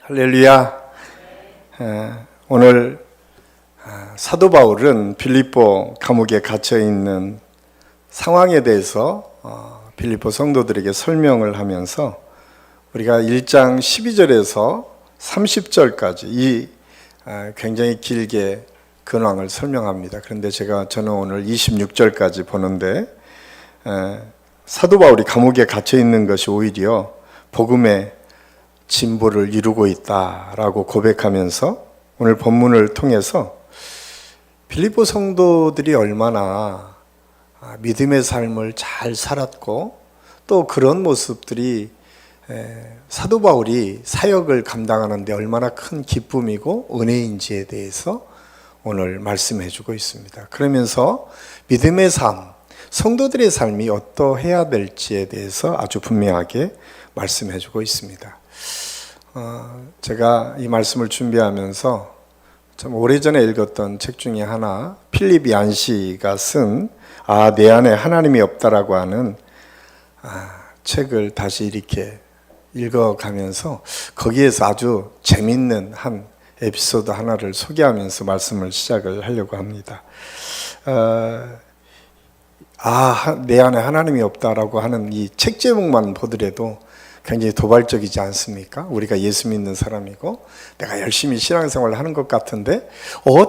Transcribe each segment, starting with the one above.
할렐루야. 오늘 사도 바울은 빌립보 감옥에 갇혀 있는 상황에 대해서 빌립보 성도들에게 설명을 하면서 우리가 1장 12절에서 30절까지 이 굉장히 길게 근황을 설명합니다. 그런데 저는 오늘 26절까지 보는데 사도 바울이 감옥에 갇혀 있는 것이 오히려 복음의 진보를 이루고 있다라고 고백하면서 오늘 본문을 통해서 빌립보 성도들이 얼마나 믿음의 삶을 잘 살았고 또 그런 모습들이 사도 바울이 사역을 감당하는 데 얼마나 큰 기쁨이고 은혜인지에 대해서 오늘 말씀해 주고 있습니다. 그러면서 믿음의 삶, 성도들의 삶이 어떠해야 될지에 대해서 아주 분명하게 말씀해 주고 있습니다. 제가 이 말씀을 준비하면서 참 오래전에 읽었던 책 중에 하나, 필립 얀시가 쓴 내 안에 하나님이 없다라고 하는 책을 다시 이렇게 읽어가면서 거기에서 아주 재밌는 한 에피소드 하나를 소개하면서 말씀을 시작을 하려고 합니다. 내 안에 하나님이 없다라고 하는 이 책 제목만 보더라도 굉장히 도발적이지 않습니까? 우리가 예수 믿는 사람이고 내가 열심히 신앙생활을 하는 것 같은데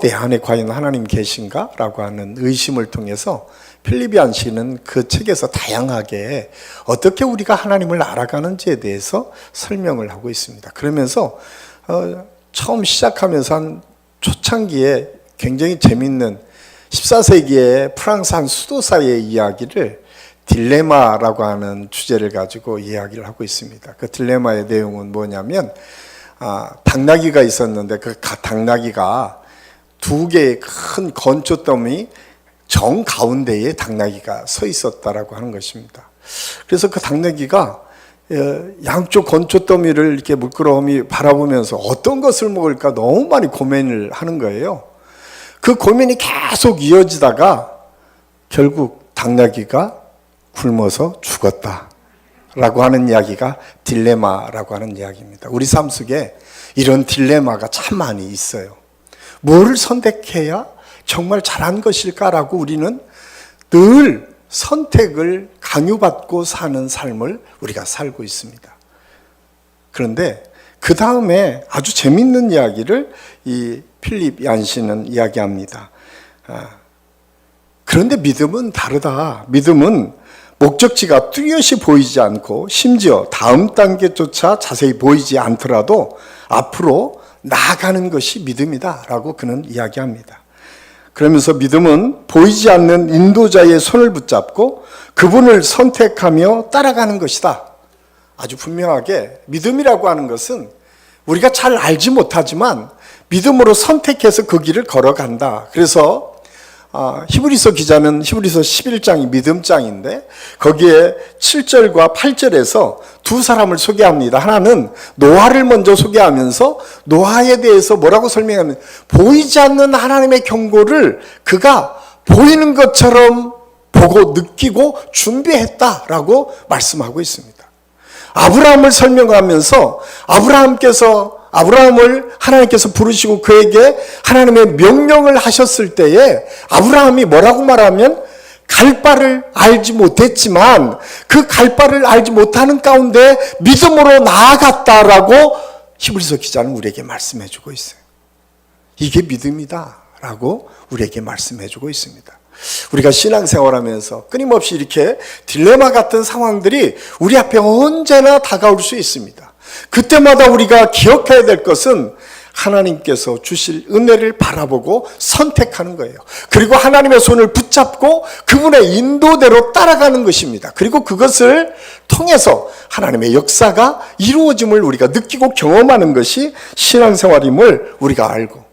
내 안에 과연 하나님 계신가? 라고 하는 의심을 통해서 필립 얀시는 그 책에서 다양하게 어떻게 우리가 하나님을 알아가는지에 대해서 설명을 하고 있습니다. 그러면서 처음 시작하면서 한 초창기에 굉장히 재밌는 14세기의 프랑스 한 수도사의 이야기를 딜레마라고 하는 주제를 가지고 이야기를 하고 있습니다. 그 딜레마의 내용은 뭐냐면 당나귀가 있었는데 그 당나귀가 두 개의 큰 건초더미 정 가운데에 당나귀가 서 있었다라고 하는 것입니다. 그래서 그 당나귀가 양쪽 건초더미를 이렇게 물끄러미 바라보면서 어떤 것을 먹을까 너무 많이 고민을 하는 거예요. 그 고민이 계속 이어지다가 결국 당나귀가 굶어서 죽었다라고 하는 이야기가 딜레마라고 하는 이야기입니다. 우리 삶 속에 이런 딜레마가 참 많이 있어요. 뭐를 선택해야 정말 잘한 것일까라고 우리는 늘 선택을 강요받고 사는 삶을 우리가 살고 있습니다. 그런데 그 다음에 아주 재밌는 이야기를 이 필립 얀시는 이야기합니다. 그런데 믿음은 다르다. 믿음은 목적지가 뚜렷이 보이지 않고 심지어 다음 단계조차 자세히 보이지 않더라도 앞으로 나아가는 것이 믿음이다 라고 그는 이야기합니다. 그러면서 믿음은 보이지 않는 인도자의 손을 붙잡고 그분을 선택하며 따라가는 것이다. 아주 분명하게 믿음이라고 하는 것은 우리가 잘 알지 못하지만 믿음으로 선택해서 그 길을 걸어간다. 그래서 히브리서 기자는 히브리서 11장이 믿음장인데 거기에 7절과 8절에서 두 사람을 소개합니다. 하나는 노아를 먼저 소개하면서 노아에 대해서 뭐라고 설명하면 보이지 않는 하나님의 경고를 그가 보이는 것처럼 보고 느끼고 준비했다라고 말씀하고 있습니다. 아브라함을 설명하면서 아브라함을 하나님께서 부르시고 그에게 하나님의 명령을 하셨을 때에 아브라함이 뭐라고 말하면 갈 바를 알지 못했지만 그 갈 바를 알지 못하는 가운데 믿음으로 나아갔다라고 히브리서 기자는 우리에게 말씀해 주고 있어요. 이게 믿음이다라고 우리에게 말씀해 주고 있습니다. 우리가 신앙생활하면서 끊임없이 이렇게 딜레마 같은 상황들이 우리 앞에 언제나 다가올 수 있습니다. 그때마다 우리가 기억해야 될 것은 하나님께서 주실 은혜를 바라보고 선택하는 거예요. 그리고 하나님의 손을 붙잡고 그분의 인도대로 따라가는 것입니다. 그리고 그것을 통해서 하나님의 역사가 이루어짐을 우리가 느끼고 경험하는 것이 신앙생활임을 우리가 알고,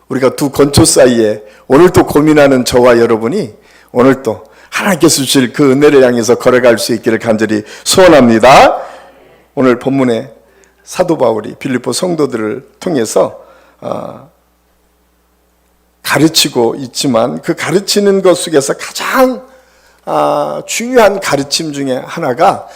우리가 두 건초 사이에 오늘 또 고민하는 저와 여러분이 오늘 또 하나님께서 주실 그 은혜를 향해서 걸어갈 수 있기를 간절히 소원합니다. 오늘 본문에 사도 바울이 빌립보 성도들을 통해서 가르치고 있지만 그 가르치는 것 속에서 가장 중요한 가르침 중에 하나가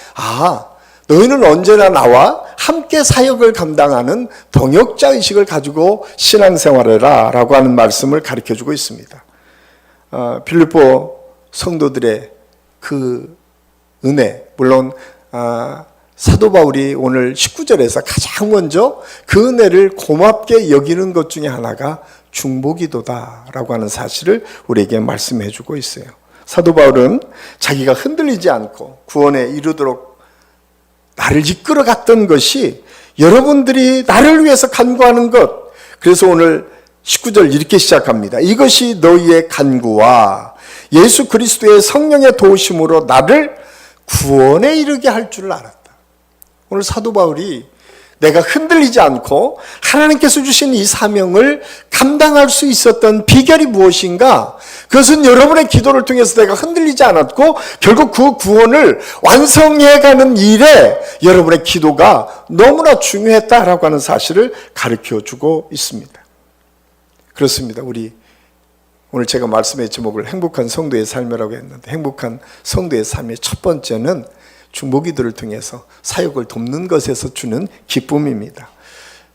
너희는 언제나 나와 함께 사역을 감당하는 동역자 의식을 가지고 신앙생활해라 라고 하는 말씀을 가르쳐주고 있습니다. 빌립보 성도들의 그 은혜, 물론 사도 바울이 오늘 19절에서 가장 먼저 그 은혜를 고맙게 여기는 것 중에 하나가 중보기도다라고 하는 사실을 우리에게 말씀해 주고 있어요. 사도 바울은 자기가 흔들리지 않고 구원에 이르도록 나를 이끌어 갔던 것이 여러분들이 나를 위해서 간구하는 것. 그래서 오늘 19절 이렇게 시작합니다. 이것이 너희의 간구와 예수 그리스도의 성령의 도우심으로 나를 구원에 이르게 할 줄 알았다. 오늘 사도 바울이 내가 흔들리지 않고 하나님께서 주신 이 사명을 감당할 수 있었던 비결이 무엇인가? 그것은 여러분의 기도를 통해서 내가 흔들리지 않았고 결국 그 구원을 완성해가는 일에 여러분의 기도가 너무나 중요했다라고 하는 사실을 가르쳐주고 있습니다. 그렇습니다. 우리 오늘 제가 말씀의 제목을 행복한 성도의 삶이라고 했는데, 행복한 성도의 삶의 첫 번째는 중보기도를 통해서 사역을 돕는 것에서 주는 기쁨입니다.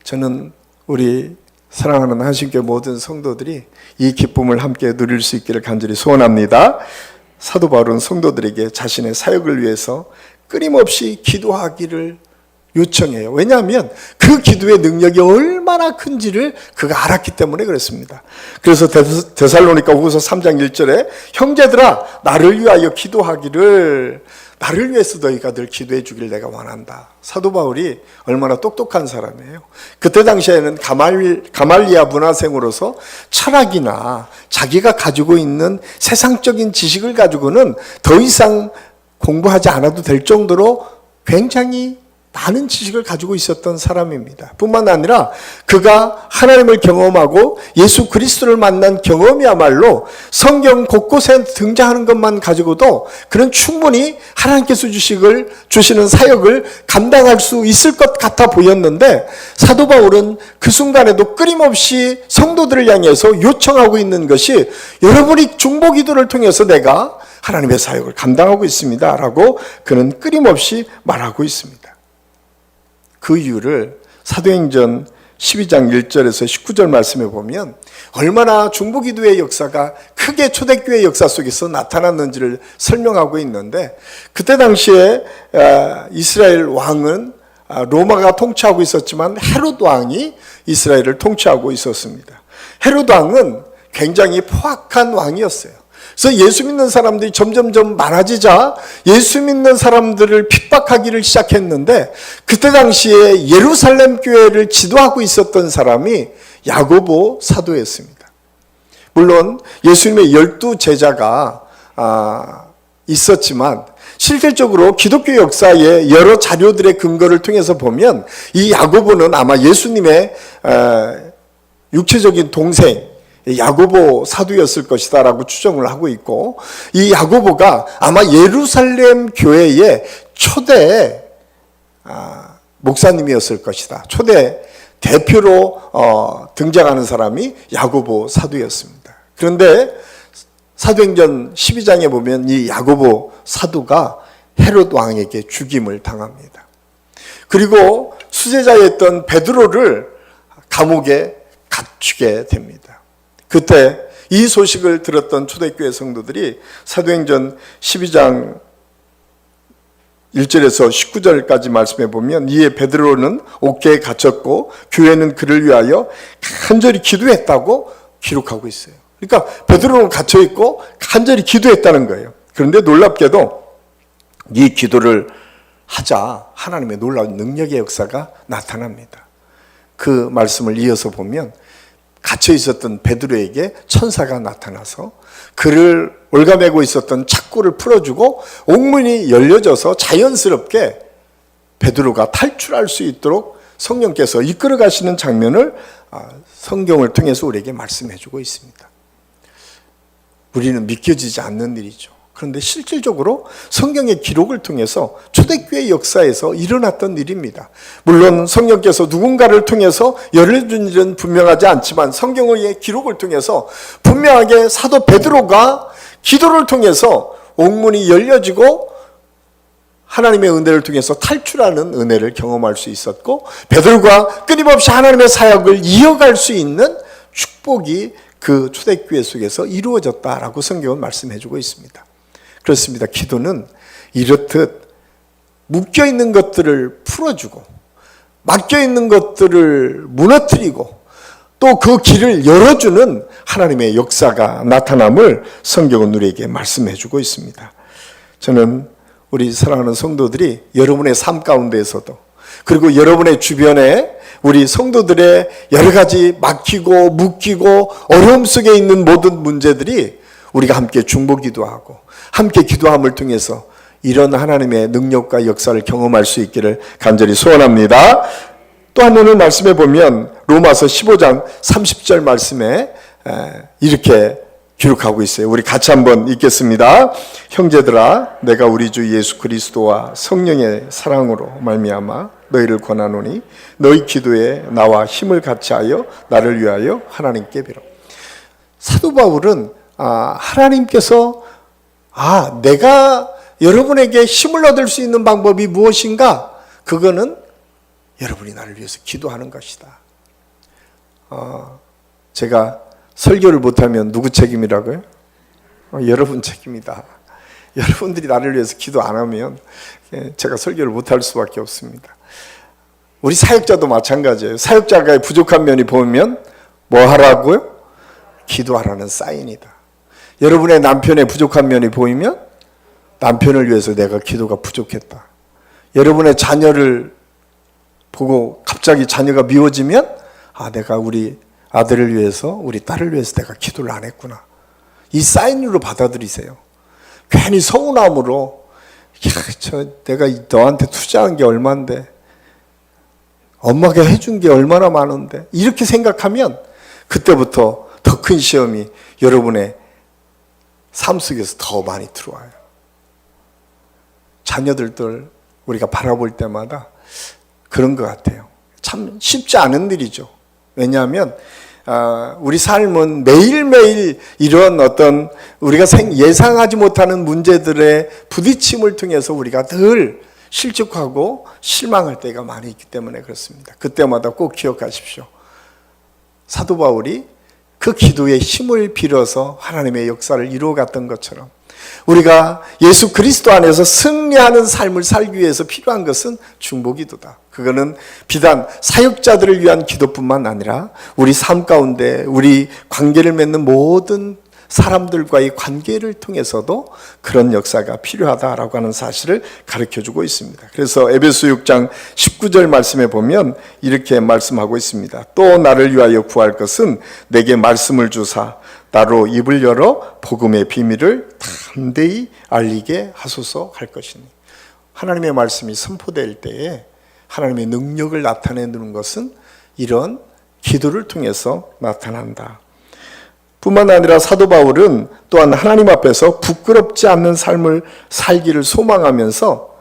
저는 우리 사랑하는 한신교회 모든 성도들이 이 기쁨을 함께 누릴 수 있기를 간절히 소원합니다. 사도 바울은 성도들에게 자신의 사역을 위해서 끊임없이 기도하기를 요청해요. 왜냐하면 그 기도의 능력이 얼마나 큰지를 그가 알았기 때문에 그렇습니다. 그래서 데살로니가 후서 3장 1절에 형제들아 나를 위하여 기도하기를, 나를 위해서 너희가 늘 기도해 주길 내가 원한다. 사도 바울이 얼마나 똑똑한 사람이에요. 그때 당시에는 가말리아 문화생으로서 철학이나 자기가 가지고 있는 세상적인 지식을 가지고는 더 이상 공부하지 않아도 될 정도로 굉장히 많은 지식을 가지고 있었던 사람입니다. 뿐만 아니라 그가 하나님을 경험하고 예수 그리스도를 만난 경험이야말로 성경 곳곳에 등장하는 것만 가지고도 그는 충분히 하나님께서 주시는 사역을 감당할 수 있을 것 같아 보였는데, 사도 바울은 그 순간에도 끊임없이 성도들을 향해서 요청하고 있는 것이 여러분이 중보기도를 통해서 내가 하나님의 사역을 감당하고 있습니다 라고 그는 끊임없이 말하고 있습니다. 그 이유를 사도행전 12장 1절에서 19절 말씀에 보면 얼마나 중보기도의 역사가 크게 초대교회 역사 속에서 나타났는지를 설명하고 있는데, 그때 당시에 이스라엘 왕은 로마가 통치하고 있었지만 헤롯 왕이 이스라엘을 통치하고 있었습니다. 헤롯 왕은 굉장히 포악한 왕이었어요. 그래서 예수 믿는 사람들이 점점점 많아지자 예수 믿는 사람들을 핍박하기를 시작했는데, 그때 당시에 예루살렘 교회를 지도하고 있었던 사람이 야고보 사도였습니다. 물론 예수님의 12제자가 있었지만 실질적으로 기독교 역사의 여러 자료들의 근거를 통해서 보면 이 야고보는 아마 예수님의 육체적인 동생 야고보 사도였을 것이다 라고 추정을 하고 있고, 이 야고보가 아마 예루살렘 교회의 초대 목사님이었을 것이다. 초대 대표로 등장하는 사람이 야고보 사도였습니다. 그런데 사도행전 12장에 보면 이 야고보 사도가 헤롯 왕에게 죽임을 당합니다. 그리고 수제자였던 베드로를 감옥에 갇히게 됩니다. 그때 이 소식을 들었던 초대교회 성도들이 사도행전 12장 1절에서 19절까지 말씀해 보면, 이에 베드로는 옥계에 갇혔고 교회는 그를 위하여 간절히 기도했다고 기록하고 있어요. 그러니까 베드로는 갇혀 있고 간절히 기도했다는 거예요. 그런데 놀랍게도 이 기도를 하자 하나님의 놀라운 능력의 역사가 나타납니다. 그 말씀을 이어서 보면 갇혀 있었던 베드로에게 천사가 나타나서 그를 올가매고 있었던 착고를 풀어주고 옥문이 열려져서 자연스럽게 베드로가 탈출할 수 있도록 성령께서 이끌어 가시는 장면을 성경을 통해서 우리에게 말씀해주고 있습니다. 우리는 믿겨지지 않는 일이죠. 그런데 실질적으로 성경의 기록을 통해서 초대교회 역사에서 일어났던 일입니다. 물론 성령께서 누군가를 통해서 열려준 일은 분명하지 않지만 성경의 기록을 통해서 분명하게 사도 베드로가 기도를 통해서 옥문이 열려지고 하나님의 은혜를 통해서 탈출하는 은혜를 경험할 수 있었고, 베드로가 끊임없이 하나님의 사역을 이어갈 수 있는 축복이 그 초대교회 속에서 이루어졌다라고 성경은 말씀해주고 있습니다. 그렇습니다. 기도는 이렇듯 묶여있는 것들을 풀어주고 막혀있는 것들을 무너뜨리고 또 그 길을 열어주는 하나님의 역사가 나타남을 성경은 우리에게 말씀해주고 있습니다. 저는 우리 사랑하는 성도들이 여러분의 삶 가운데에서도, 그리고 여러분의 주변에 우리 성도들의 여러 가지 막히고 묶이고 어려움 속에 있는 모든 문제들이 우리가 함께 중보기도하고 함께 기도함을 통해서 이런 하나님의 능력과 역사를 경험할 수 있기를 간절히 소원합니다. 또 한 오늘 말씀해 보면 로마서 15장 30절 말씀에 이렇게 기록하고 있어요. 우리 같이 한번 읽겠습니다. 형제들아, 내가 우리 주 예수 그리스도와 성령의 사랑으로 말미암아 너희를 권하노니 너희 기도에 나와 힘을 같이하여 나를 위하여 하나님께 빌어. 사도 바울은 하나님께서 내가 여러분에게 힘을 얻을 수 있는 방법이 무엇인가? 그거는 여러분이 나를 위해서 기도하는 것이다. 제가 설교를 못하면 누구 책임이라고요? 여러분 책임이다. 여러분들이 나를 위해서 기도 안 하면 제가 설교를 못할 수밖에 없습니다. 우리 사역자도 마찬가지예요. 사역자가 부족한 면이 보이면 뭐 하라고요? 기도하라는 사인이다. 여러분의 남편의 부족한 면이 보이면 남편을 위해서 내가 기도가 부족했다. 여러분의 자녀를 보고 갑자기 자녀가 미워지면 내가 우리 아들을 위해서, 우리 딸을 위해서 내가 기도를 안 했구나. 이 사인으로 받아들이세요. 괜히 서운함으로 내가 너한테 투자한 게 얼만데, 엄마가 해준 게 얼마나 많은데, 이렇게 생각하면 그때부터 더 큰 시험이 여러분의 삶 속에서 더 많이 들어와요. 자녀들을 우리가 바라볼 때마다 그런 것 같아요. 참 쉽지 않은 일이죠. 왜냐하면 우리 삶은 매일매일 이런 어떤 우리가 예상하지 못하는 문제들의 부딪힘을 통해서 우리가 늘 실족하고 실망할 때가 많이 있기 때문에 그렇습니다. 그때마다 꼭 기억하십시오. 사도 바울이 그 기도의 힘을 빌어서 하나님의 역사를 이루어갔던 것처럼 우리가 예수 그리스도 안에서 승리하는 삶을 살기 위해서 필요한 것은 중보기도다. 그거는 비단 사역자들을 위한 기도뿐만 아니라 우리 삶 가운데 우리 관계를 맺는 모든 사람들과의 관계를 통해서도 그런 역사가 필요하다라고 하는 사실을 가르쳐주고 있습니다. 그래서 에베소 6장 19절 말씀에 보면 이렇게 말씀하고 있습니다. 또 나를 위하여 구할 것은 내게 말씀을 주사 나로 입을 열어 복음의 비밀을 담대히 알리게 하소서 할 것이니. 하나님의 말씀이 선포될 때에 하나님의 능력을 나타내는 것은 이런 기도를 통해서 나타난다. 뿐만 아니라 사도 바울은 또한 하나님 앞에서 부끄럽지 않는 삶을 살기를 소망하면서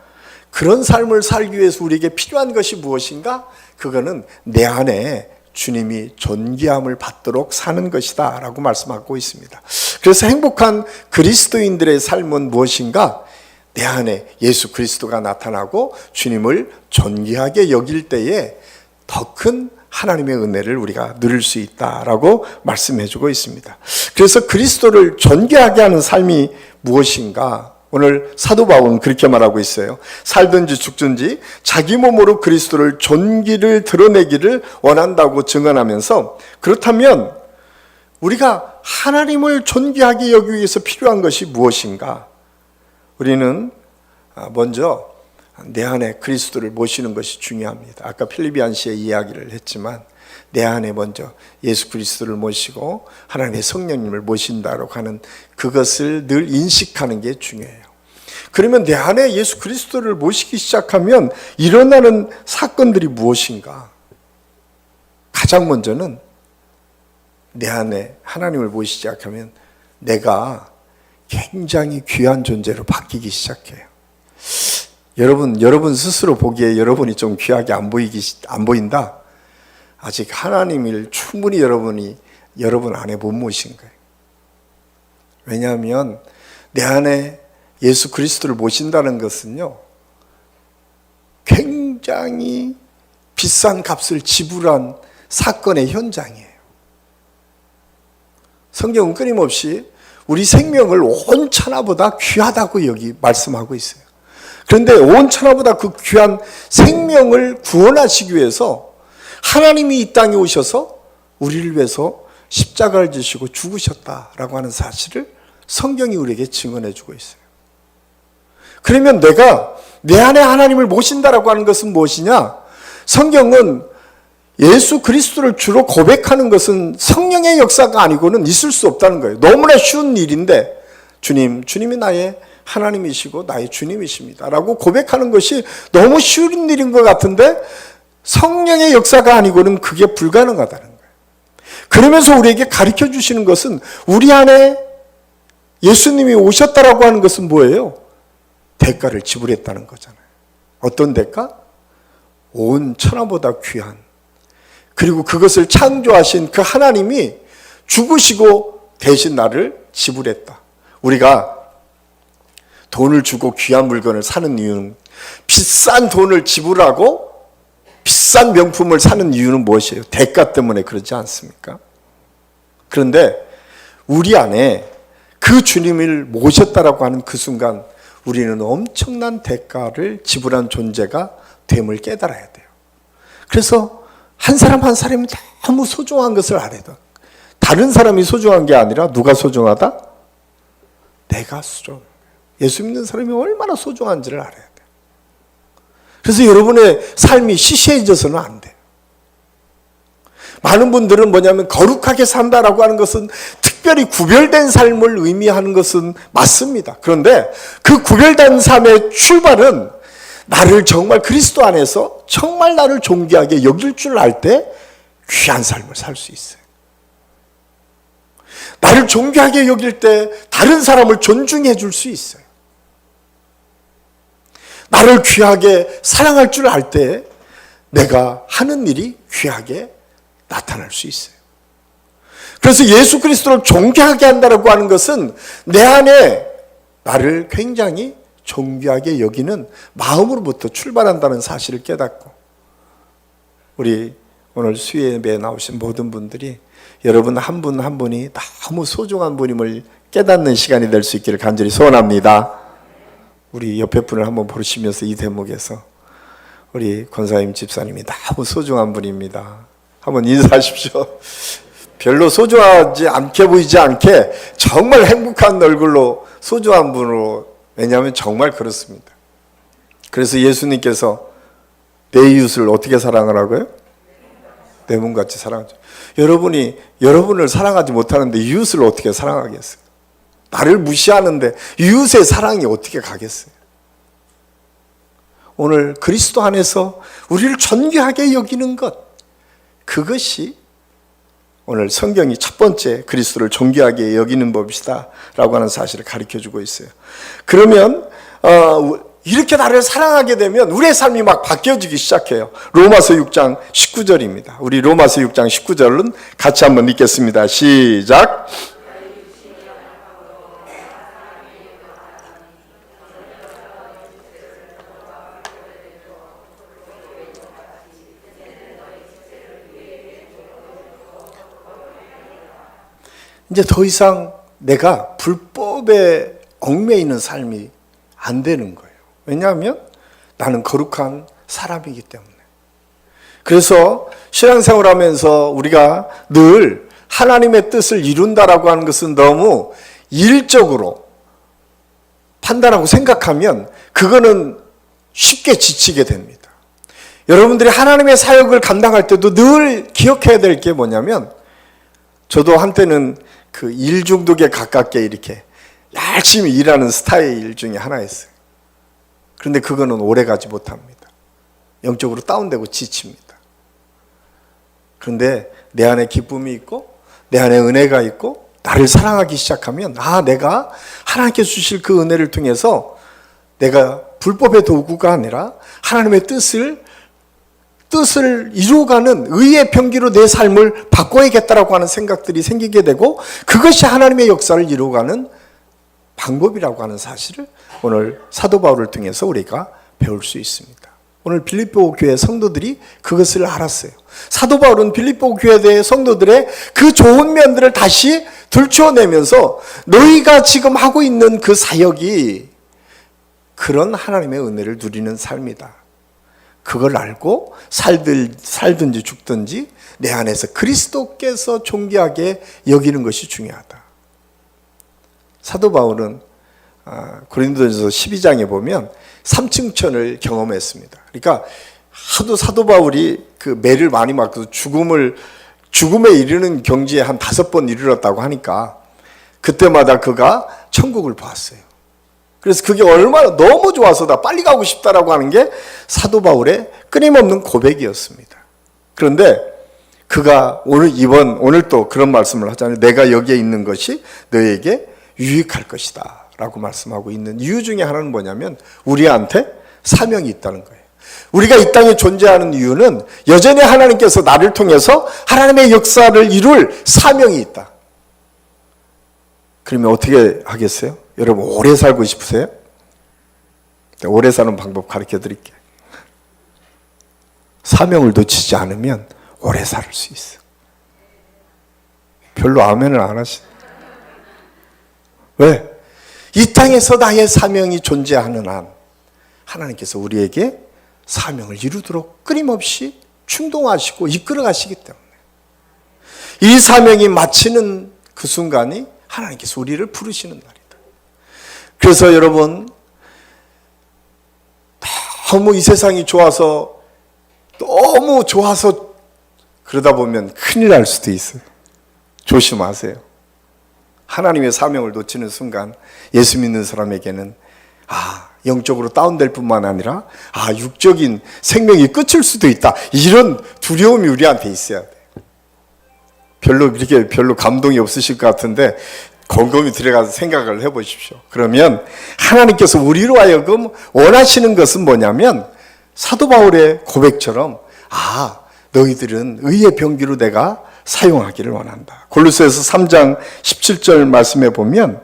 그런 삶을 살기 위해서 우리에게 필요한 것이 무엇인가? 그거는 내 안에 주님이 존귀함을 받도록 사는 것이다 라고 말씀하고 있습니다. 그래서 행복한 그리스도인들의 삶은 무엇인가? 내 안에 예수 그리스도가 나타나고 주님을 존귀하게 여길 때에 더 큰 하나님의 은혜를 우리가 누릴 수 있다라고 말씀해주고 있습니다. 그래서 그리스도를 존귀하게 하는 삶이 무엇인가? 오늘 사도 바울은 그렇게 말하고 있어요. 살든지 죽든지 자기 몸으로 그리스도를 존귀를 드러내기를 원한다고 증언하면서, 그렇다면 우리가 하나님을 존귀하게 여기기 위해서 필요한 것이 무엇인가? 우리는 먼저 내 안에 그리스도를 모시는 것이 중요합니다. 아까 필리비안시의 이야기를 했지만 내 안에 먼저 예수 그리스도를 모시고 하나님의 성령님을 모신다고 하는 그것을 늘 인식하는 게 중요해요. 그러면 내 안에 예수 그리스도를 모시기 시작하면 일어나는 사건들이 무엇인가? 가장 먼저는 내 안에 하나님을 모시기 시작하면 내가 굉장히 귀한 존재로 바뀌기 시작해요. 여러분 스스로 보기에 여러분이 좀 귀하게 안 보인다? 아직 하나님을 충분히 여러분 안에 못 모신 거예요. 왜냐하면 내 안에 예수 그리스도를 모신다는 것은요, 굉장히 비싼 값을 지불한 사건의 현장이에요. 성경은 끊임없이 우리 생명을 온 천하보다 귀하다고 여기 말씀하고 있어요. 그런데 온 천하보다 그 귀한 생명을 구원하시기 위해서 하나님이 이 땅에 오셔서 우리를 위해서 십자가를 지시고 죽으셨다라고 하는 사실을 성경이 우리에게 증언해 주고 있어요. 그러면 내가 내 안에 하나님을 모신다라고 하는 것은 무엇이냐? 성경은 예수 그리스도를 주로 고백하는 것은 성령의 역사가 아니고는 있을 수 없다는 거예요. 너무나 쉬운 일인데 주님이 나의 하나님이시고 나의 주님이십니다 라고 고백하는 것이 너무 쉬운 일인 것 같은데 성령의 역사가 아니고는 그게 불가능하다는 거예요. 그러면서 우리에게 가르쳐 주시는 것은 우리 안에 예수님이 오셨다라고 하는 것은 뭐예요? 대가를 지불했다는 거잖아요. 어떤 대가? 온 천하보다 귀한, 그리고 그것을 창조하신 그 하나님이 죽으시고 대신 나를 지불했다. 우리가 돈을 주고 귀한 물건을 사는 이유는, 비싼 돈을 지불하고 비싼 명품을 사는 이유는 무엇이에요? 대가 때문에 그러지 않습니까? 그런데 우리 안에 그 주님을 모셨다라고 하는 그 순간 우리는 엄청난 대가를 지불한 존재가 됨을 깨달아야 돼요. 그래서 한 사람 한 사람이 너무 소중한 것을 알아야 돼요. 다른 사람이 소중한 게 아니라 누가 소중하다? 내가 소중한 거예요. 예수 믿는 사람이 얼마나 소중한지를 알아야 돼요. 그래서 여러분의 삶이 시시해져서는 안 돼요. 많은 분들은 뭐냐면 거룩하게 산다라고 하는 것은 특별히 구별된 삶을 의미하는 것은 맞습니다. 그런데 그 구별된 삶의 출발은 나를 정말 그리스도 안에서 정말 나를 존귀하게 여길 줄 알 때 귀한 삶을 살 수 있어요. 나를 존귀하게 여길 때 다른 사람을 존중해 줄 수 있어요. 나를 귀하게 사랑할 줄 알 때 내가 하는 일이 귀하게 나타날 수 있어요. 그래서 예수 그리스도를 존귀하게 한다고 하는 것은 내 안에 나를 굉장히 존귀하게 여기는 마음으로부터 출발한다는 사실을 깨닫고, 우리 오늘 수요예배에 나오신 모든 분들이 여러분 한 분 한 분이 너무 소중한 분임을 깨닫는 시간이 될 수 있기를 간절히 소원합니다. 우리 옆에 분을 한번 보시면서 이 대목에서 우리 권사님 집사님이 너무 소중한 분입니다. 한번 인사하십시오. 별로 소중하지 않게 보이지 않게 정말 행복한 얼굴로 소중한 분으로, 왜냐하면 정말 그렇습니다. 그래서 예수님께서 내 이웃을 어떻게 사랑하라고요? 내 몸같이 사랑하죠. 여러분이 여러분을 사랑하지 못하는데 이웃을 어떻게 사랑하겠어요? 나를 무시하는데 이웃의 사랑이 어떻게 가겠어요? 오늘 그리스도 안에서 우리를 존귀하게 여기는 것, 그것이 오늘 성경이 첫 번째 그리스도를 존귀하게 여기는 법이다 라고 하는 사실을 가르쳐주고 있어요. 그러면 이렇게 나를 사랑하게 되면 우리의 삶이 막 바뀌어지기 시작해요. 로마서 6장 19절입니다. 우리 로마서 6장 19절은 같이 한번 읽겠습니다. 시작. 이제 더 이상 내가 불법에 얽매이는 삶이 안 되는 거예요. 왜냐하면 나는 거룩한 사람이기 때문에. 그래서 신앙생활 하면서 우리가 늘 하나님의 뜻을 이룬다라고 하는 것은 너무 일적으로 판단하고 생각하면 그거는 쉽게 지치게 됩니다. 여러분들이 하나님의 사역을 감당할 때도 늘 기억해야 될 게 뭐냐면, 저도 한때는 그 일 중독에 가깝게 이렇게 열심히 일하는 스타일 중에 하나였어요. 그런데 그거는 오래 가지 못합니다. 영적으로 다운되고 지칩니다. 그런데 내 안에 기쁨이 있고 내 안에 은혜가 있고 나를 사랑하기 시작하면, 내가 하나님께 주실 그 은혜를 통해서 내가 불법의 도구가 아니라 하나님의 뜻을 이루어가는 의의 병기로 내 삶을 바꿔야겠다라고 하는 생각들이 생기게 되고, 그것이 하나님의 역사를 이루어가는 방법이라고 하는 사실을 오늘 사도 바울을 통해서 우리가 배울 수 있습니다. 오늘 빌립보 교회 성도들이 그것을 알았어요. 사도 바울은 빌립보 교회 성도들의 그 좋은 면들을 다시 들춰내면서 너희가 지금 하고 있는 그 사역이 그런 하나님의 은혜를 누리는 삶이다. 그걸 알고 살든지 죽든지 내 안에서 그리스도께서 존귀하게 여기는 것이 중요하다. 사도 바울은 고린도전서 12장에 보면 삼층천을 경험했습니다. 그러니까 하도 사도 바울이 그 매를 많이 맞고 죽음에 이르는 경지에 한 5번 이르렀다고 하니까 그때마다 그가 천국을 봤어요. 그래서 그게 얼마나 너무 좋아서 나 빨리 가고 싶다라고 하는 게 사도 바울의 끊임없는 고백이었습니다. 그런데 그가 오늘 또 그런 말씀을 하잖아요. 내가 여기에 있는 것이 너에게 유익할 것이다 라고 말씀하고 있는 이유 중에 하나는 뭐냐면 우리한테 사명이 있다는 거예요. 우리가 이 땅에 존재하는 이유는 여전히 하나님께서 나를 통해서 하나님의 역사를 이룰 사명이 있다. 그러면 어떻게 하겠어요? 여러분 오래 살고 싶으세요? 오래 사는 방법 가르쳐 드릴게요. 사명을 놓치지 않으면 오래 살 수 있어. 별로 아멘을 안 하시네. 왜? 이 땅에서 나의 사명이 존재하는 한 하나님께서 우리에게 사명을 이루도록 끊임없이 충동하시고 이끌어 가시기 때문에 이 사명이 마치는 그 순간이 하나님께서 우리를 부르시는 날이다. 그래서 여러분 너무 이 세상이 너무 좋아서 그러다 보면 큰일 날 수도 있어요. 조심하세요. 하나님의 사명을 놓치는 순간 예수 믿는 사람에게는 영적으로 다운될 뿐만 아니라 육적인 생명이 끝일 수도 있다. 이런 두려움이 우리한테 있어야 돼. 별로 감동이 없으실 것 같은데 곰곰이 들어가서 생각을 해보십시오. 그러면 하나님께서 우리로 하여금 원하시는 것은 뭐냐면 사도 바울의 고백처럼 너희들은 의의 병기로 내가 사용하기를 원한다. 골로새서 3장 17절 말씀에 보면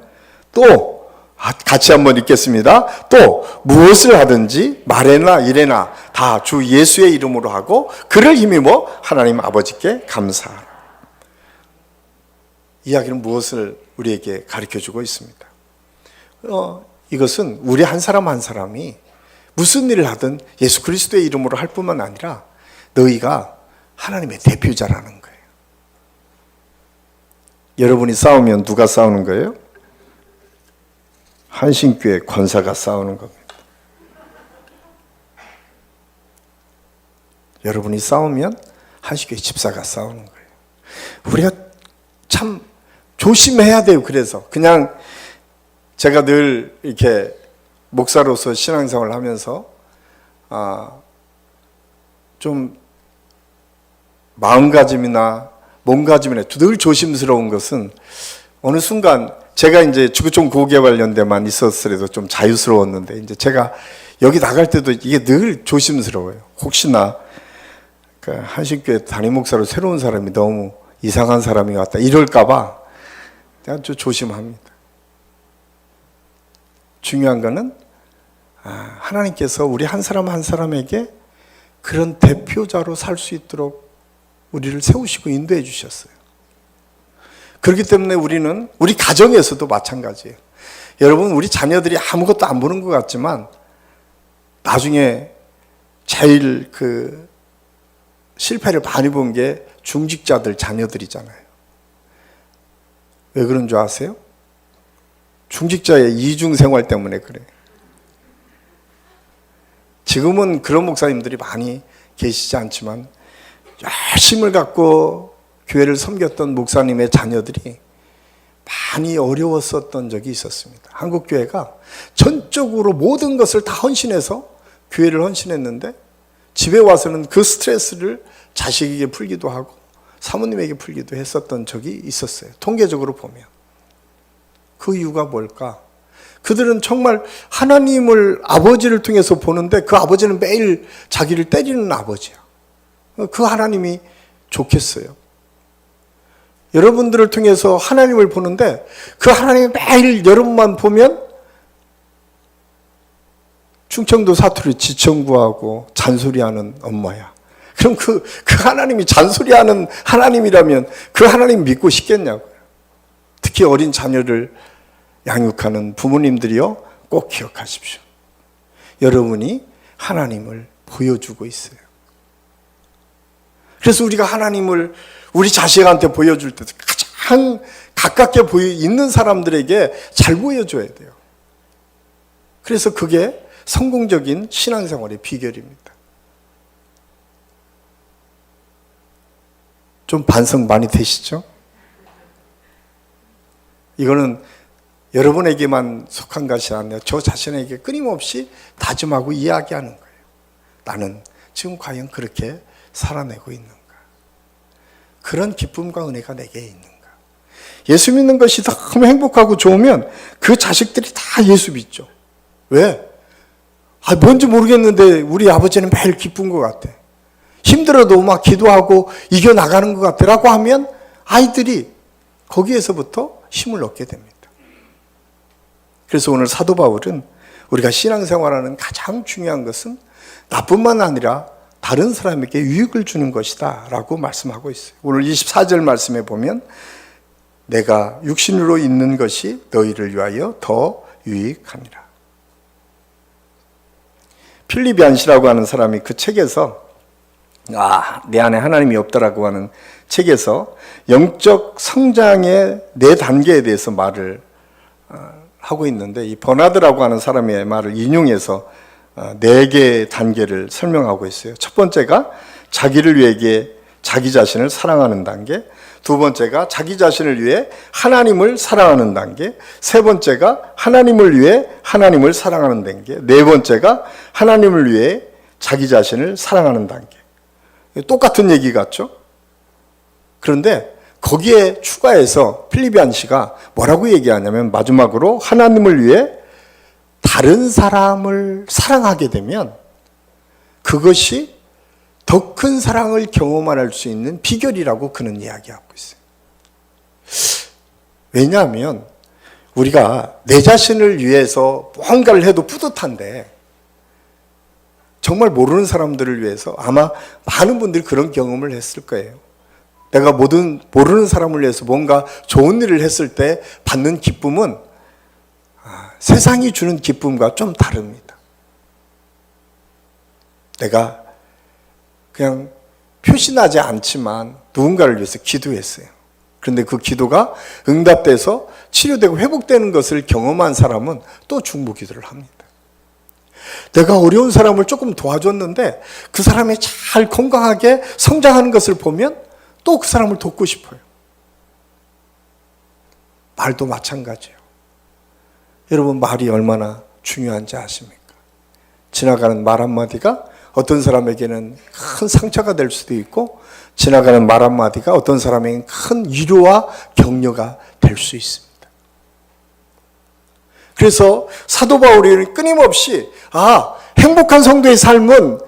또 같이 한번 읽겠습니다. 또 무엇을 하든지 말에나 일에나 다 주 예수의 이름으로 하고 그를 힘입어 하나님 아버지께 감사하라. 이야기는 무엇을 우리에게 가르쳐주고 있습니다. 이것은 우리 한 사람 한 사람이 무슨 일을 하든 예수 그리스도의 이름으로 할 뿐만 아니라 너희가 하나님의 대표자라는 거예요. 여러분이 싸우면 누가 싸우는 거예요? 한신교회 권사가 싸우는 겁니다. 여러분이 싸우면 한신교회 집사가 싸우는 거예요. 우리가 참 조심해야 돼요. 그래서 그냥 제가 늘 이렇게 목사로서 신앙생활을 하면서 좀 마음가짐이나 몸가짐이나 늘 조심스러운 것은 어느 순간 제가 이제 주구총 고개발연대만 있었으라도 좀 자유스러웠는데 이제 제가 여기 나갈 때도 이게 늘 조심스러워요. 혹시나 그 한신교회 담임 목사로 새로운 사람이 너무 이상한 사람이 왔다 이럴까봐 아주 조심합니다. 중요한 거는 하나님께서 우리 한 사람 한 사람에게 그런 대표자로 살 수 있도록 우리를 세우시고 인도해 주셨어요. 그렇기 때문에 우리는 우리 가정에서도 마찬가지예요. 여러분 우리 자녀들이 아무것도 안 보는 것 같지만 나중에 제일 실패를 많이 본 게 중직자들 자녀들이잖아요. 왜 그런 줄 아세요? 중직자의 이중 생활 때문에 그래요. 지금은 그런 목사님들이 많이 계시지 않지만 열심을 갖고 교회를 섬겼던 목사님의 자녀들이 많이 어려웠었던 적이 있었습니다. 한국교회가 전적으로 모든 것을 다 헌신해서 교회를 헌신했는데 집에 와서는 그 스트레스를 자식에게 풀기도 하고 사모님에게 풀기도 했었던 적이 있었어요. 통계적으로 보면. 그 이유가 뭘까? 그들은 정말 하나님을 아버지를 통해서 보는데 그 아버지는 매일 자기를 때리는 아버지야. 그 하나님이 좋겠어요. 여러분들을 통해서 하나님을 보는데 그 하나님이 매일 여러분만 보면 충청도 사투리 지청구하고 잔소리하는 엄마야. 그럼 그 하나님이 잔소리하는 하나님이라면 그 하나님 믿고 싶겠냐고요. 특히 어린 자녀를 양육하는 부모님들이요, 꼭 기억하십시오. 여러분이 하나님을 보여주고 있어요. 그래서 우리가 하나님을 우리 자식한테 보여줄 때 가장 가깝게 있는 사람들에게 잘 보여줘야 돼요. 그래서 그게 성공적인 신앙생활의 비결입니다. 좀 반성 많이 되시죠? 이거는 여러분에게만 속한 것이 아니라 저 자신에게 끊임없이 다짐하고 이야기하는 거예요. 나는 지금 과연 그렇게 살아내고 있는가? 그런 기쁨과 은혜가 내게 있는가? 예수 믿는 것이 너무 행복하고 좋으면 그 자식들이 다 예수 믿죠. 왜? 뭔지 모르겠는데 우리 아버지는 매일 기쁜 것 같아. 힘들어도 막 기도하고 이겨나가는 것 같더라고 하면 아이들이 거기에서부터 힘을 얻게 됩니다. 그래서 오늘 사도 바울은 우리가 신앙생활하는 가장 중요한 것은 나뿐만 아니라 다른 사람에게 유익을 주는 것이다 라고 말씀하고 있어요. 오늘 24절 말씀에 보면 내가 육신으로 있는 것이 너희를 위하여 더 유익함이라. 필립 얀시라고 하는 사람이 그 책에서 내 안에 하나님이 없다라고 하는 책에서 영적 성장의 4단계에 대해서 말을 하고 있는데 이 버나드라고 하는 사람의 말을 인용해서 4개의 단계를 설명하고 있어요. 첫 번째가 자기를 위해 자기 자신을 사랑하는 단계, 두 번째가 자기 자신을 위해 하나님을 사랑하는 단계, 세 번째가 하나님을 위해 하나님을 사랑하는 단계, 네 번째가 하나님을 위해 자기 자신을 사랑하는 단계. 똑같은 얘기 같죠? 그런데 거기에 추가해서 필립 얀시가 뭐라고 얘기하냐면 마지막으로 하나님을 위해 다른 사람을 사랑하게 되면 그것이 더 큰 사랑을 경험할 수 있는 비결이라고 그는 이야기하고 있어요. 왜냐하면 우리가 내 자신을 위해서 뭔가를 해도 뿌듯한데 정말 모르는 사람들을 위해서 아마 많은 분들이 그런 경험을 했을 거예요. 내가 모르는 사람을 위해서 뭔가 좋은 일을 했을 때 받는 기쁨은 세상이 주는 기쁨과 좀 다릅니다. 내가 그냥 표시나지 않지만 누군가를 위해서 기도했어요. 그런데 그 기도가 응답돼서 치료되고 회복되는 것을 경험한 사람은 또 중보기도를 합니다. 내가 어려운 사람을 조금 도와줬는데 그 사람이 잘 건강하게 성장하는 것을 보면 또 그 사람을 돕고 싶어요. 말도 마찬가지예요. 여러분, 말이 얼마나 중요한지 아십니까? 지나가는 말 한마디가 어떤 사람에게는 큰 상처가 될 수도 있고 지나가는 말 한마디가 어떤 사람에게는 큰 위로와 격려가 될 수 있습니다. 그래서 사도 바울이 끊임없이 행복한 성도의 삶은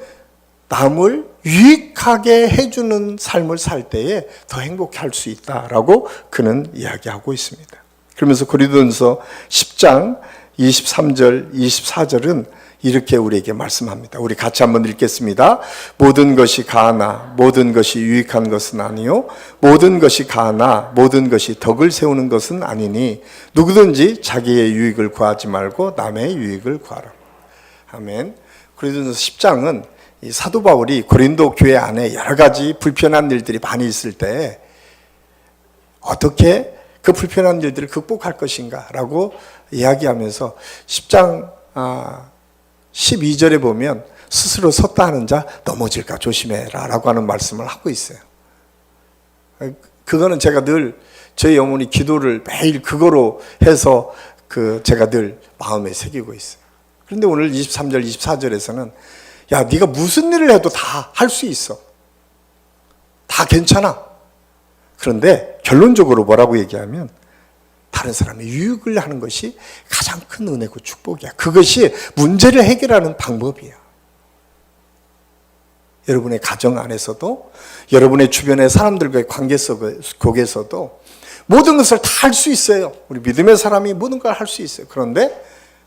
남을 유익하게 해주는 삶을 살 때에 더 행복할 수 있다라고 그는 이야기하고 있습니다. 그러면서 고린도전서 10장 23절, 24절은 이렇게 우리에게 말씀합니다. 우리 같이 한번 읽겠습니다. 모든 것이 가하나 모든 것이 유익한 것은 아니요 모든 것이 가하나 모든 것이 덕을 세우는 것은 아니니 누구든지 자기의 유익을 구하지 말고 남의 유익을 구하라. 아멘. 고린도전서 10장은 이 사도 바울이 고린도 교회 안에 여러 가지 불편한 일들이 많이 있을 때 어떻게 그 불편한 일들을 극복할 것인가 라고 이야기하면서 10장 12절에 보면 스스로 섰다 하는 자 넘어질까 조심해라 라고 하는 말씀을 하고 있어요. 그거는 제가 늘 저희 어머니 기도를 매일 그거로 해서 제가 늘 마음에 새기고 있어요. 그런데 오늘 23절 24절에서는 야, 네가 무슨 일을 해도 다 할 수 있어. 다 괜찮아. 그런데 결론적으로 뭐라고 얘기하면 다른 사람의 유익을 하는 것이 가장 큰 은혜고 축복이야. 그것이 문제를 해결하는 방법이야. 여러분의 가정 안에서도 여러분의 주변의 사람들과의 관계 속에서도 모든 것을 다 할 수 있어요. 우리 믿음의 사람이 모든 걸 할 수 있어요. 그런데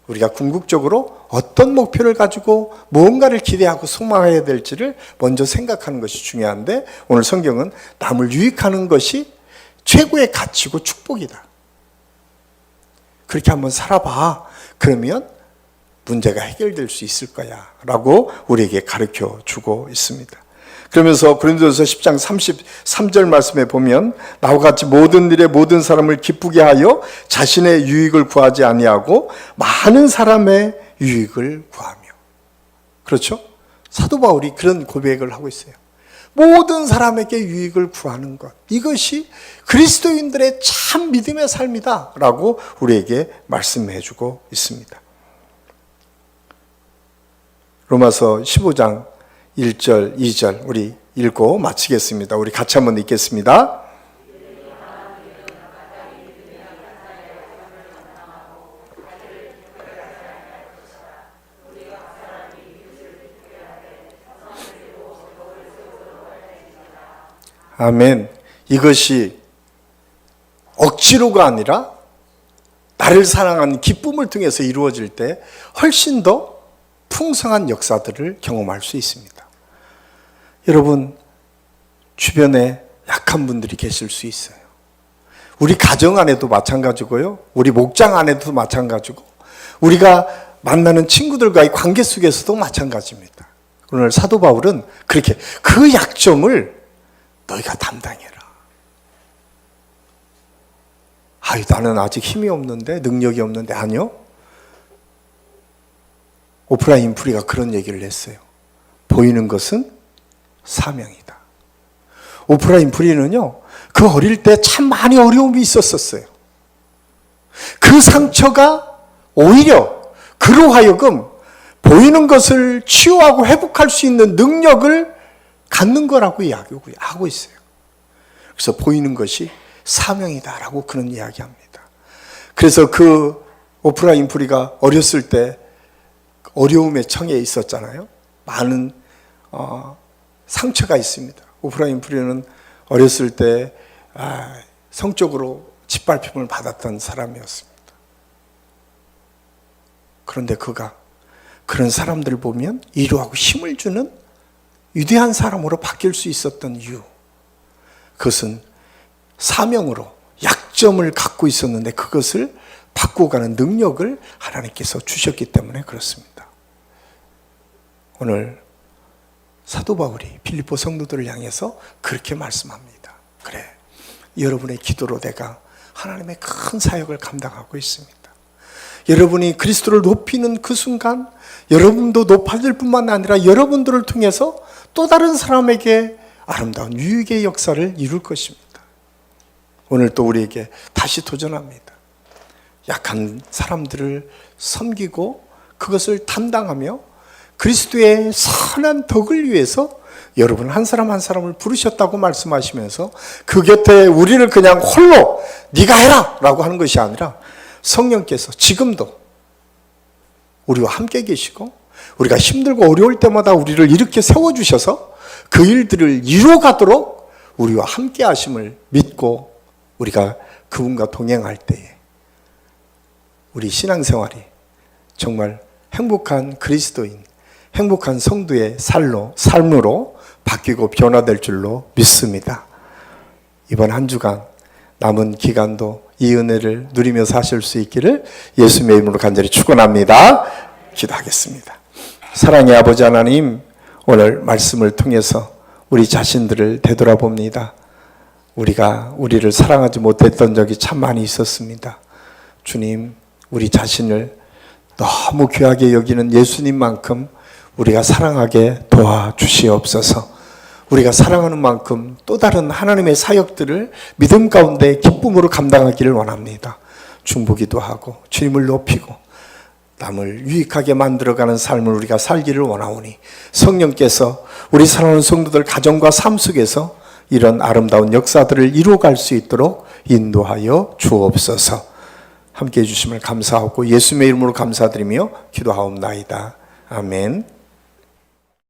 우리가 궁극적으로 어떤 목표를 가지고 무언가를 기대하고 소망해야 될지를 먼저 생각하는 것이 중요한데, 오늘 성경은 남을 유익하는 것이 최고의 가치고 축복이다. 그렇게 한번 살아봐. 그러면 문제가 해결될 수 있을 거야 라고 우리에게 가르쳐 주고 있습니다. 그러면서 고린도전서 10장 33절 말씀에 보면, 나와 같이 모든 일에 모든 사람을 기쁘게 하여 자신의 유익을 구하지 아니하고 많은 사람의 유익을 구하며. 그렇죠? 사도 바울이 그런 고백을 하고 있어요. 모든 사람에게 유익을 구하는 것, 이것이 그리스도인들의 참 믿음의 삶이다 라고 우리에게 말씀해 주고 있습니다. 로마서 15장 1절, 2절 우리 읽고 마치겠습니다. 우리 같이 한번 읽겠습니다. 아멘. 이것이 억지로가 아니라 나를 사랑하는 기쁨을 통해서 이루어질 때 훨씬 더 풍성한 역사들을 경험할 수 있습니다. 여러분, 주변에 약한 분들이 계실 수 있어요. 우리 가정 안에도 마찬가지고요, 우리 목장 안에도 마찬가지고, 우리가 만나는 친구들과의 관계 속에서도 마찬가지입니다. 오늘 사도 바울은 그렇게 그 약점을 너희가 담당해라. 나는 아직 힘이 없는데, 능력이 없는데. 아니요. 오프라 윈프리가 그런 얘기를 했어요. 보이는 것은 사명이다. 오프라 윈프리는요, 그 어릴 때 참 많이 어려움이 있었어요. 그 상처가 오히려 그로 하여금 보이는 것을 치유하고 회복할 수 있는 능력을 갖는 거라고 이야기하고 있어요. 그래서 보이는 것이 사명이다라고 그런 이야기합니다. 그래서 그 오프라 윈프리가 어렸을 때 어려움의 청에 있었잖아요. 많은 상처가 있습니다. 오프라 윈프리는 어렸을 때 성적으로 짓밟힘을 받았던 사람이었습니다. 그런데 그가 그런 사람들을 보면 위로하고 힘을 주는 위대한 사람으로 바뀔 수 있었던 이유, 그것은 사명으로 약점을 갖고 있었는데 그것을 바꾸어가는 능력을 하나님께서 주셨기 때문에 그렇습니다. 오늘 사도 바울이 빌립보 성도들을 향해서 그렇게 말씀합니다. 그래, 여러분의 기도로 내가 하나님의 큰 사역을 감당하고 있습니다. 여러분이 그리스도를 높이는 그 순간 여러분도 높아질 뿐만 아니라 여러분들을 통해서 또 다른 사람에게 아름다운 유익의 역사를 이룰 것입니다. 오늘 또 우리에게 다시 도전합니다. 약한 사람들을 섬기고 그것을 담당하며 그리스도의 선한 덕을 위해서 여러분 한 사람 한 사람을 부르셨다고 말씀하시면서 그 곁에 우리를 그냥 홀로 네가 해라 라고 하는 것이 아니라 성령께서 지금도 우리와 함께 계시고 우리가 힘들고 어려울 때마다 우리를 이렇게 세워주셔서 그 일들을 이루어가도록 우리와 함께 하심을 믿고 우리가 그분과 동행할 때에 우리 신앙생활이 정말 행복한 그리스도인, 행복한 성도의 삶으로 바뀌고 변화될 줄로 믿습니다. 이번 한 주간 남은 기간도 이 은혜를 누리며 사실 수 있기를 예수님의 이름으로 간절히 축원합니다. 기도하겠습니다. 사랑의 아버지 하나님, 오늘 말씀을 통해서 우리 자신들을 되돌아봅니다. 우리가 우리를 사랑하지 못했던 적이 참 많이 있었습니다. 주님, 우리 자신을 너무 귀하게 여기는 예수님만큼 우리가 사랑하게 도와주시옵소서. 우리가 사랑하는 만큼 또 다른 하나님의 사역들을 믿음 가운데 기쁨으로 감당하기를 원합니다. 중보기도 하고 주님을 높이고 남을 유익하게 만들어가는 삶을 우리가 살기를 원하오니 성령께서 우리 사랑하는 성도들 가정과 삶 속에서 이런 아름다운 역사들을 이루어갈 수 있도록 인도하여 주옵소서. 함께해 주심을 감사하고 예수님의 이름으로 감사드리며 기도하옵나이다. 아멘.